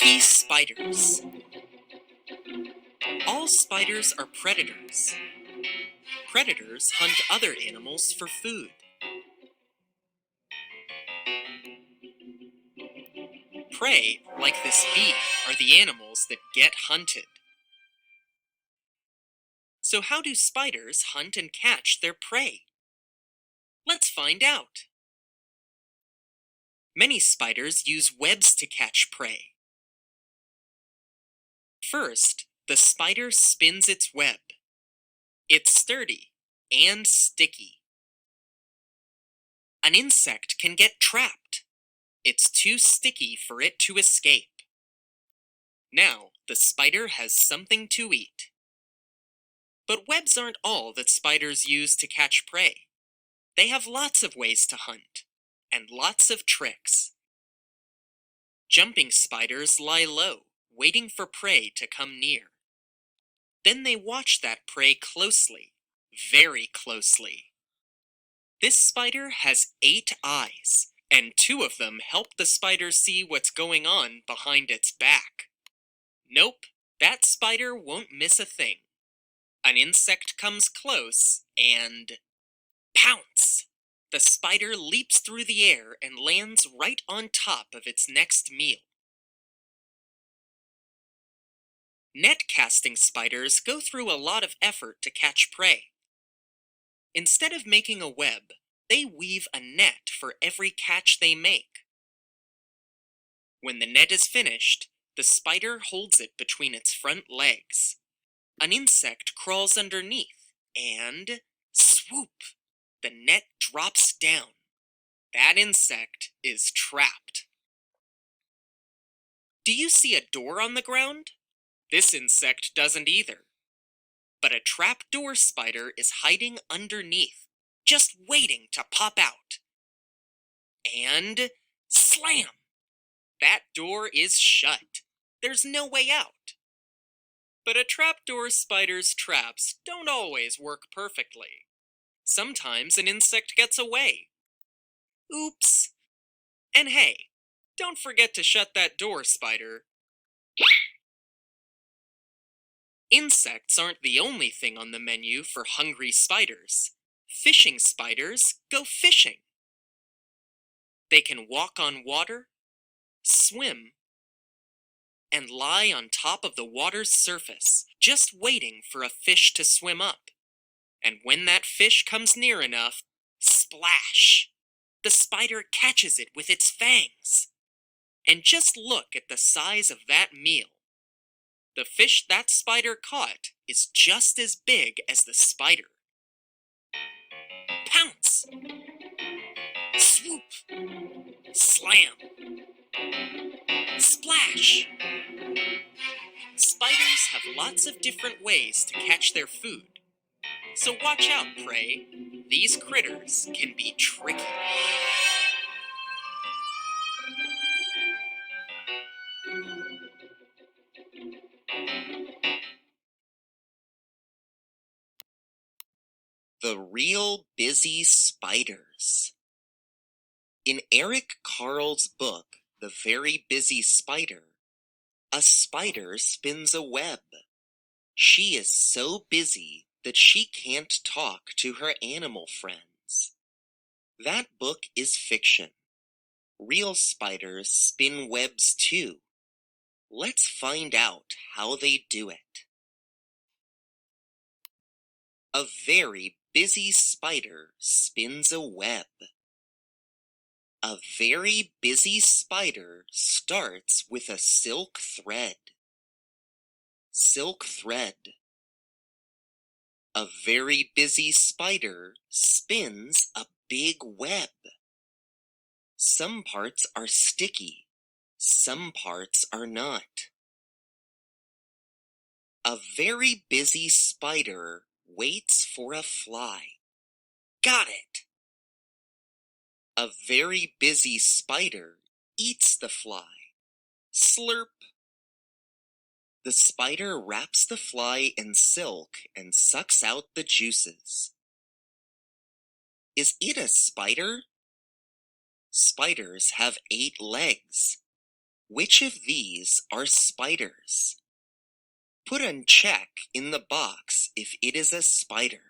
Tricky spiders. All spiders are predators. Predators hunt other animals for food. Prey, like this bee, are the animals that get hunted. So how do spiders hunt and catch their prey? Let's find out. Many spiders use webs to catch prey. First, the spider spins its web. It's sturdy and sticky. An insect can get trapped. It's too sticky for it to escape. Now, the spider has something to eat. But webs aren't all that spiders use to catch prey. They have lots of ways to hunt, and lots of tricks. Jumping spiders lie low, waiting for prey to come near. Then they watch that prey closely, very closely. This spider has 8 eyes, and 2 of them help the spider see what's going on behind its back. Nope, that spider won't miss a thing. An insect comes close, and pounce! The spider leaps through the air and lands right on top of its next meal. Net casting spiders go through a lot of effort to catch prey. Instead of making a web, they weave a net for every catch they make. When the net is finished, the spider holds it between its front legs. An insect crawls underneath, and swoop! The net drops down. That insect is trapped. Do you see a door on the ground? This insect doesn't either. But a trapdoor spider is hiding underneath, just waiting to pop out. And slam! That door is shut. There's no way out. But a trapdoor spider's traps don't always work perfectly. Sometimes an insect gets away. Oops! And hey, don't forget to shut that door, spider. Insects aren't the only thing on the menu for hungry spiders. Fishing spiders go fishing. They can walk on water, swim, and lie on top of the water's surface, just waiting for a fish to swim up. And when that fish comes near enough, splash! The spider catches it with its fangs. And just look at the size of that meal. The fish that spider caught is just as big as the spider. Pounce! Swoop! Slam! Splash! Spiders have lots of different ways to catch their food. So watch out, prey. These critters can be tricky. The Real Busy Spiders. In Eric Carle's book, The Very Busy Spider, a spider spins a web. She is so busy that she can't talk to her animal friends. That book is fiction. Real spiders spin webs too. Let's find out how they do it. A very busy spider spins a web. A very busy spider starts with a silk thread. Silk thread. A very busy spider spins a big web. Some parts are sticky, some parts are not. A very busy spider waits for a fly. Got it! A very busy spider eats the fly. Slurp! The spider wraps the fly in silk and sucks out the juices. Is it a spider? Spiders have 8 legs. Which of these are spiders? Put a check in the box if it is a spider.